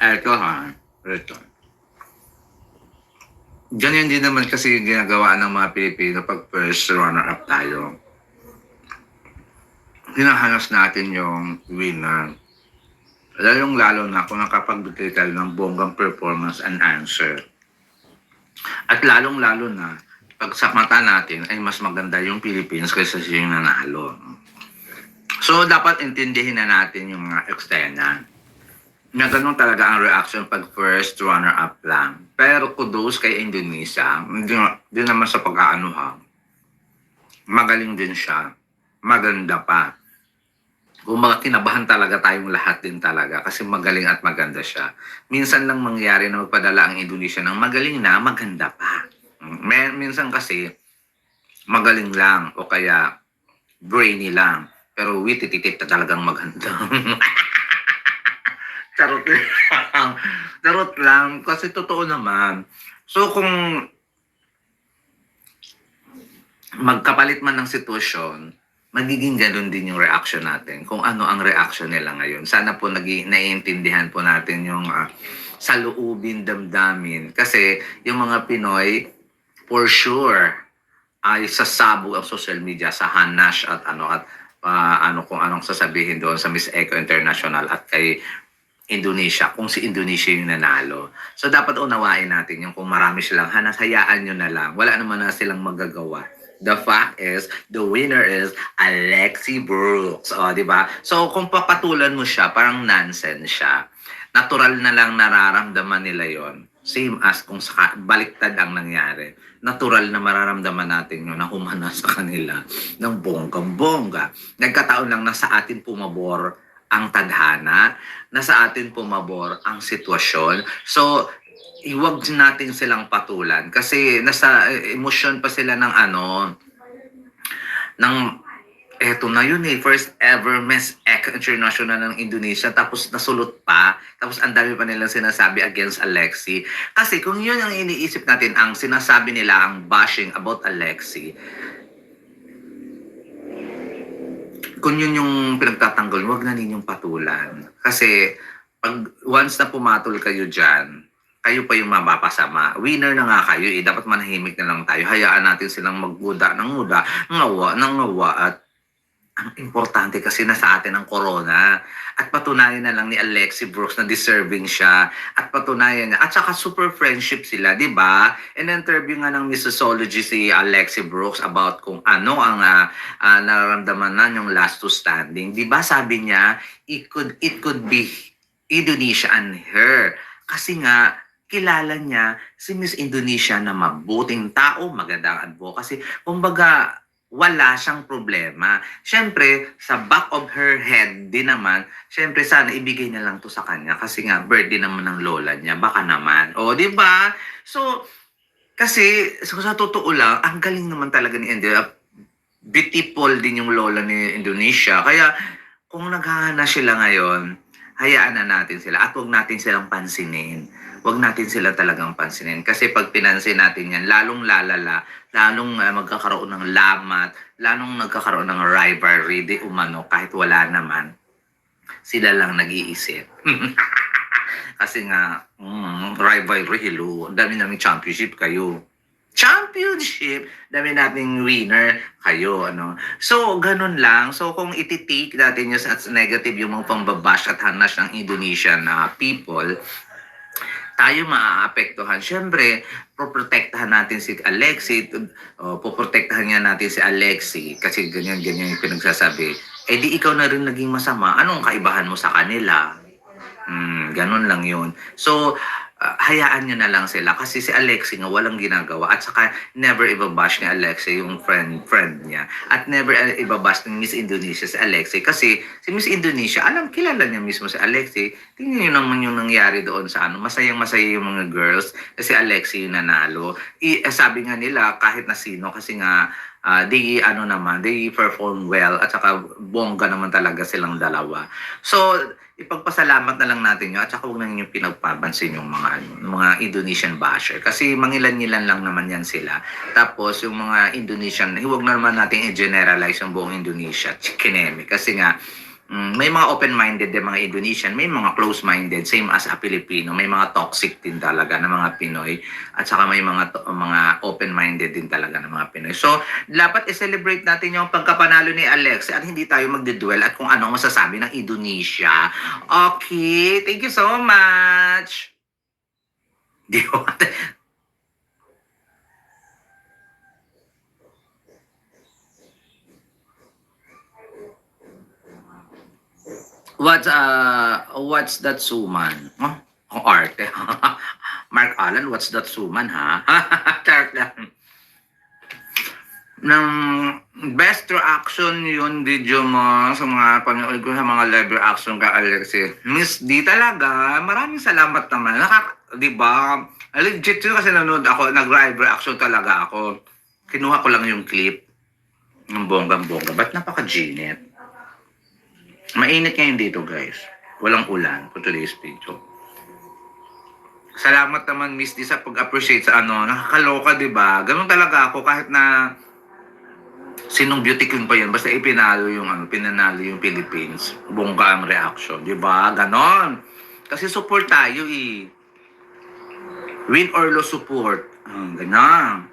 Eto ha, eto. Ganyan din naman kasi yung ginagawa ng mga Pilipino pag first runner-up tayo. Hinahanas natin yung winner. Lalong-lalo na kung nakapagbigay tayo ng bonggang performance and answer. At lalong-lalo na, pag sa mata natin ay mas maganda yung Philippines kaysa siya yung nanalo. So, dapat intindihin na natin yung mga eksena na ganun talaga ang reaction pag first runner-up lang. Pero kudos kay Indonesia, hindi naman sa pag-aanuhan. Magaling din siya. Maganda pa. Kung mga kinabahan talaga tayong lahat din talaga kasi magaling at maganda siya. Minsan lang mangyari na magpadala ang Indonesia ng magaling na maganda pa. Minsan kasi magaling lang o kaya brainy lang. Pero witty-titip na talagang maganda. Charot lang. Charot lang. Kasi totoo naman. So kung magkapalit man ng sitwasyon, magiging ganun din yung reaction natin. Kung ano ang reaction nila ngayon. Sana po naiintindihan po natin yung saloobin damdamin. Kasi yung mga Pinoy, for sure, ay sasabog ang social media sa hanash at ano kung anong sasabihin doon sa Miss Eco International at kay Indonesia, kung si Indonesia yung nanalo. So dapat unawain natin yung kung marami silang hanas, hayaan nyo na lang. Wala naman na silang magagawa. The fact is, the winner is Alexi Brooks. O, di ba? So kung papatulan mo siya, parang nonsense siya. Natural na lang nararamdaman nila yon. Same as kung baliktad ang nangyari. Natural na mararamdaman natin yun na humana sa kanila ng bonggang-bongga. Nagkataon lang na sa atin pumabor ang tadhana, na sa atin pumabor ang sitwasyon. So, iwag natin silang patulan kasi nasa emosyon pa sila ng ng eto na yun first ever Miss Eco International ng Indonesia tapos nasulot pa, tapos ang dami pa nilang sinasabi against Alexi. Kasi kung yun ang iniisip natin, ang sinasabi nila, ang bashing about Alexi, kung yun yung pinagtatanggol, wag na ninyong patulan. Kasi pag once na pumatol kayo dyan, kayo pa yung mapapasama. Winner na nga kayo dapat manahimik na lang tayo. Hayaan natin silang magguda ng nguda, ngawa ng ngawa at ang importante kasi nasa atin ang corona. At patunayan na lang ni Alexi Brooks na deserving siya. At patunayan niya. At saka super friendship sila, di ba? In-interview nga ng Missology si Alexi Brooks about kung ano ang nararamdaman na yung last to standing. Di ba sabi niya, it could be Indonesia and her. Kasi nga, kilala niya si Miss Indonesia na mabuting tao, magandang advocacy. Kumbaga, wala siyang problema. Siyempre, sa back of her head din naman, siyempre sana ibigay na lang to sa kanya kasi nga birthday naman ng lola niya, baka naman. O, di ba? So, kasi sa totoo lang, ang galing naman talaga ni India. Beautiful din yung lola ni Indonesia. Kaya, kung naghahana sila ngayon, hayaan na natin sila at huwag natin silang pansinin. Huwag natin sila talagang pansinin. Kasi pag pinansin natin yan, lalong lalala, lalong magkakaroon ng lamat, lalong nagkakaroon ng rivalry, di umano, kahit wala naman. Sila lang nag-iisip. Kasi nga, rivalry, hello, dami namin championship kayo. Championship, dami nating winner kayo, ano. So, ganun lang. So, kung iti-take natin yung as negative yung mga pambabash at hanas ng Indonesian people, tayo maaapektuhan. Siyempre, poprotektahan natin si Alexi, poprotektahan niya natin si Alexi kasi ganyan-ganyan yung pinagsasabi. Eh di ikaw na rin naging masama. Anong kaibahan mo sa kanila? Ganun lang yun. So, hayaan nyo na lang sila kasi si Alexi nga walang ginagawa at saka never ibabash ni Alexi yung friend niya at never ibabash ng Miss Indonesia si Alexi kasi si Miss Indonesia kilala niya mismo si Alexi. Tingnan nyo naman yung nangyari doon sa masayang masaya yung mga girls kasi Alexi yung nanalo. Sabi nga nila kahit na sino kasi nga they perform well at saka bongga naman talaga silang dalawa. So, ipagpasalamat na lang natin yun at saka huwag na ninyo pinagpapansin yung mga Indonesian basher kasi mangilan-ngilan lang naman yan sila. Tapos yung mga Indonesian, huwag na naman natin i-generalize yung buong Indonesia, chikineme kasi nga May mga open-minded din mga Indonesian, may mga close-minded, same as a Filipino. May mga toxic din talaga ng mga Pinoy at saka may mga open-minded din talaga ng mga Pinoy. So, dapat i-celebrate natin yung pagkapanalo ni Alex at hindi tayo magdiduel at kung ano ang masasabi ng Indonesia. Okay, thank you so much. Di ko what's that suman? Huh? Ang arte. Mark Allen, what's that suman, ha? Charot lang. Ng best reaction yun video mo sa mga panood ko sa mga live reaction ka, Alexi. Miss D talaga, maraming salamat naman. Di ba? Legit yun kasi nanood ako, nag-live reaction talaga ako. Kinuha ko lang yung clip ng bonggang-bongga. Ba't napaka-ginit? Mainit ngayon dito, guys. Walang ulan for today's video. Salamat naman, Miss D, sa pag-appreciate sa ano. Nakakaloka, di ba? Ganun talaga ako kahit na sinong beauty queen pa yan, basta pinanalo yung Philippines. Bongga ang reaction, di ba? Ganon. Kasi support tayo eh. Win or lose support. Ganon.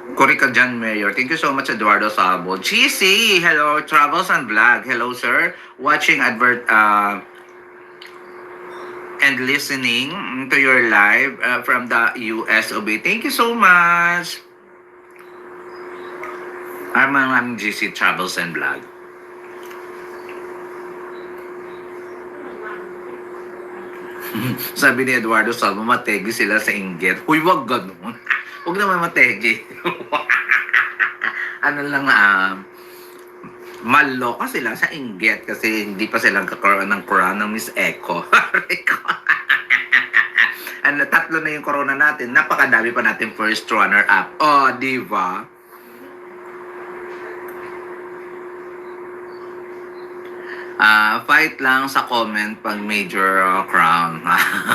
Korika John Mayor. Thank you so much, Eduardo Sabo. GC, hello. Travels and Vlog. Hello, sir. Watching and listening to your live from the US of A. Thank you so much. I'm GC Travels and Vlog. Sabi ni Eduardo Salmo, mategi sila sa inggit. Uy, wag ganun. Huwag naman mategi. Ano lang, maloka sila sa inggit kasi hindi pa silang kakaroon ng corona ng Miss Echo. Tatlo na yung corona natin. Napakadami pa natin first runner-up. Oh, di ba? Fight lang sa comment pag major crown.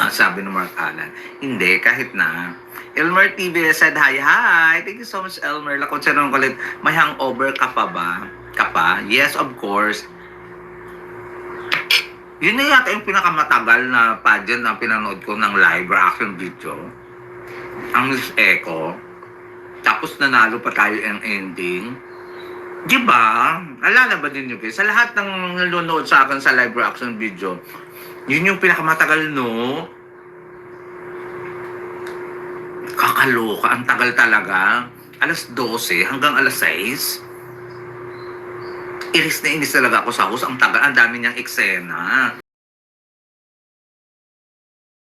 Sabi ng Mark Allen. Hindi, kahit na. Elmer TV said, hi. Thank you so much, Elmer. Lakot siya nung kulit. May hangover ka pa ba? Ka pa? Yes, of course. Yun na yata yung pinakamatagal na pageant na pinanood ko ng live reaction video. Ang Miss Echo. Tapos nanalo pa tayo ang ending. Diba? Alala ba din nyo guys? Sa lahat ng nanonood sa akin sa live reaction video, yun yung pinakamatagal, no? Kakaloka. Ang tagal talaga. Alas 12 hanggang alas 6. Iris na inis talaga ako sa host. Ang tagal. Ang dami niyang eksena.